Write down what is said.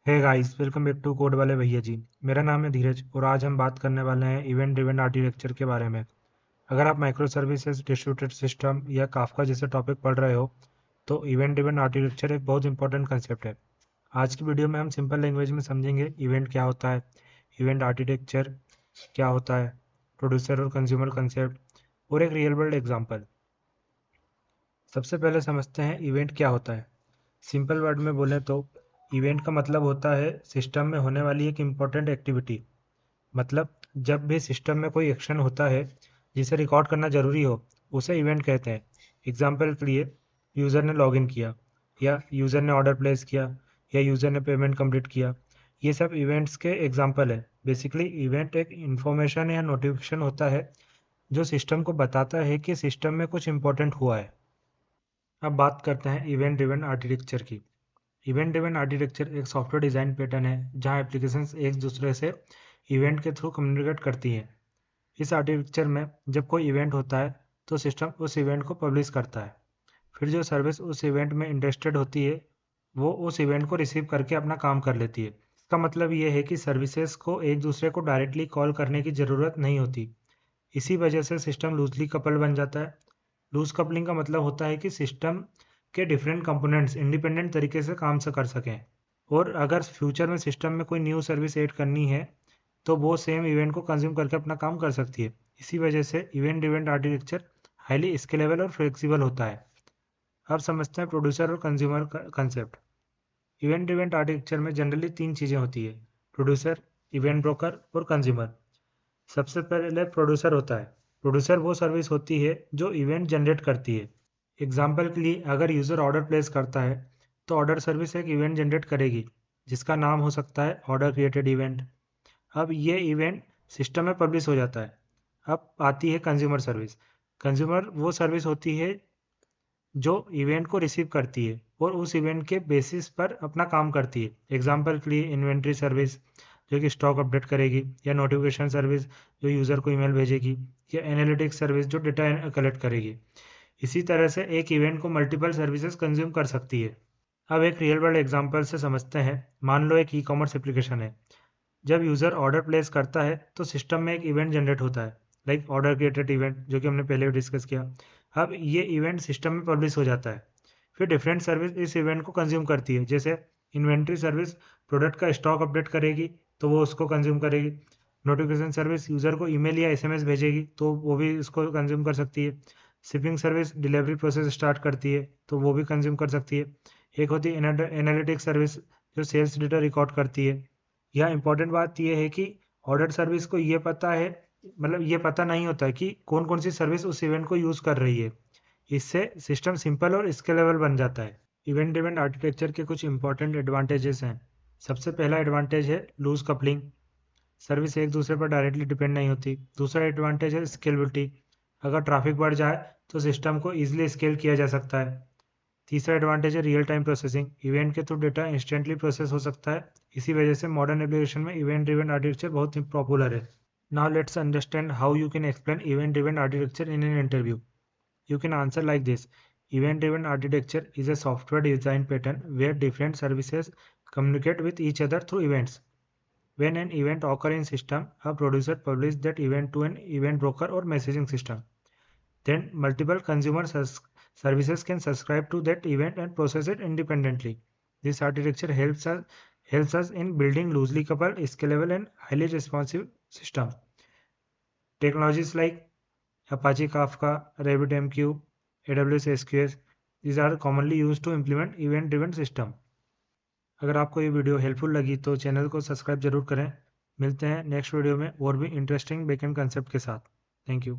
Hey guys, welcome back to code वाले भैया जी। मेरा नाम है धीरज और आज हम बात करने वाले हैं इवेंट ड्रिवन आर्किटेक्चर के बारे में। अगर आप माइक्रो सर्विसेज, डिस्ट्रीब्यूटेड सिस्टम या काफका जैसे टॉपिक पढ़ रहे हो तो इवेंट ड्रिवन आर्किटेक्चर एक बहुत इंपॉर्टेंट कंसेप्ट है। आज की वीडियो में हम सिंपल लैंग्वेज में समझेंगे इवेंट क्या होता है, इवेंट आर्किटेक्चर क्या होता है, प्रोड्यूसर और कंज्यूमर कंसेप्ट और एक रियल वर्ल्ड एग्जाम्पल। सबसे पहले समझते हैं इवेंट क्या होता है। सिंपल वर्ड में बोलें तो इवेंट का मतलब होता है सिस्टम में होने वाली एक इम्पॉर्टेंट एक्टिविटी। मतलब जब भी सिस्टम में कोई एक्शन होता है जिसे रिकॉर्ड करना जरूरी हो उसे इवेंट कहते हैं। एग्जाम्पल के लिए यूज़र ने लॉगिन किया, या यूज़र ने ऑर्डर प्लेस किया, या यूज़र ने पेमेंट कंप्लीट किया। ये सब इवेंट्स के एग्जाम्पल है। बेसिकली इवेंट एक इंफॉर्मेशन या नोटिफिकेशन होता है जो सिस्टम को बताता है कि सिस्टम में कुछ इंपॉर्टेंट हुआ है। अब बात करते हैं इवेंट ड्रिवन आर्किटेक्चर की। इवेंट ड्रिवन आर्किटेक्चर एक सॉफ्टवेयर डिज़ाइन पैटर्न है जहां एप्लीकेशंस एक दूसरे से इवेंट के थ्रू कम्युनिकेट करती हैं। इस आर्किटेक्चर में जब कोई इवेंट होता है तो सिस्टम उस इवेंट को पब्लिश करता है। फिर जो सर्विस उस इवेंट में इंटरेस्टेड होती है वो उस इवेंट को रिसीव करके अपना काम कर लेती है। इसका मतलब ये है कि सर्विसेज को एक दूसरे को डायरेक्टली कॉल करने की ज़रूरत नहीं होती। इसी वजह से सिस्टम लूजली कपल्ड बन जाता है। लूज कपलिंग का मतलब होता है कि सिस्टम के डिफरेंट कंपोनेंट्स इंडिपेंडेंट तरीके से काम से कर सकें, और अगर फ्यूचर में सिस्टम में कोई न्यू सर्विस ऐड करनी है तो वो सेम इवेंट को कंज्यूम करके अपना काम कर सकती है। इसी वजह से event event architecture highly scalable और फ्लेक्सिबल होता है। अब समझते हैं प्रोड्यूसर और consumer concept. Event event architecture में जनरली तीन चीज़ें होती है: प्रोड्यूसर, इवेंट ब्रोकर और कंज्यूमर। सबसे पहले प्रोड्यूसर होता है। प्रोड्यूसर वो सर्विस होती है जो इवेंट जनरेट करती है। एग्जाम्पल के लिए अगर यूज़र ऑर्डर प्लेस करता है तो ऑर्डर सर्विस एक इवेंट जनरेट करेगी जिसका नाम हो सकता है ऑर्डर क्रिएटेड इवेंट। अब ये इवेंट सिस्टम में पब्लिश हो जाता है। अब आती है कंज्यूमर सर्विस। कंज्यूमर वो सर्विस होती है जो इवेंट को रिसीव करती है और उस इवेंट के बेसिस पर अपना काम करती है। एग्जाम्पल के लिए इन्वेंट्री सर्विस जो कि स्टॉक अपडेट करेगी, या नोटिफिकेशन सर्विस जो यूज़र को ईमेल भेजेगी, या एनालिटिक्स सर्विस जो डेटा कलेक्ट करेगी। इसी तरह से एक इवेंट को मल्टीपल सर्विसेज कंज्यूम कर सकती है। अब एक रियल वर्ल्ड एग्जांपल से समझते हैं। मान लो एक ई कॉमर्स एप्लीकेशन है। जब यूज़र ऑर्डर प्लेस करता है तो सिस्टम में एक इवेंट जनरेट होता है, लाइक ऑर्डर क्रिएटेड इवेंट जो कि हमने पहले डिस्कस किया। अब ये इवेंट सिस्टम में पब्लिश हो जाता है। फिर डिफरेंट सर्विस इस इवेंट को कंज्यूम करती है। जैसे इन्वेंट्री सर्विस प्रोडक्ट का स्टॉक अपडेट करेगी तो वो उसको कंज्यूम करेगी। नोटिफिकेशन सर्विस यूज़र को ईमेल या एसएमएस भेजेगी तो वो भी इसको कंज्यूम कर सकती है। Shipping service delivery process start करती है तो वो भी कंज्यूम कर सकती है। एक होती है एनालिटिक्स सर्विस जो सेल्स डेटा रिकॉर्ड करती है। यह इंपॉर्टेंट बात यह है कि ऑर्डर सर्विस को ये पता है, मतलब ये पता नहीं होता है कि कौन कौन सी सर्विस उस इवेंट को यूज़ कर रही है। इससे सिस्टम सिंपल और स्केलेबल बन जाता है। इवेंट ड्रिवन आर्किटेक्चर के कुछ इंपॉर्टेंट एडवांटेजेस हैं। सबसे पहला एडवांटेज है लूज कपलिंग। सर्विस एक दूसरे पर डायरेक्टली डिपेंड नहीं होती। दूसरा एडवांटेज है स्केलेबिलिटी। अगर ट्रैफिक बढ़ जाए तो सिस्टम को ईजिली स्केल किया जा सकता है। तीसरा एडवांटेज है रियल टाइम प्रोसेसिंग। इवेंट के थ्रू डेटा इंस्टेंटली प्रोसेस हो सकता है। इसी वजह से मॉडर्न एप्लीकेशन में इवेंट ड्रिवन आर्किटेक्चर बहुत ही पॉपुलर है। Now let's understand how you can explain event driven architecture in an interview. You can answer like this: event-driven architecture is a software design pattern where different services communicate with each other through events. When an event occurs in system, a producer publishes that event to an event broker or messaging system. Then multiple consumer services can subscribe to that event and process it independently. This architecture helps us in building loosely coupled, scalable, and highly responsive systems. Technologies like Apache Kafka, RabbitMQ, AWS SQS, these are commonly used to implement event-driven system. अगर आपको ये video helpful लगी तो channel को subscribe जरूर करें। मिलते हैं नेक्स्ट वीडियो में और भी इंटरेस्टिंग बैकएंड कंसेप्ट के साथ। Thank you.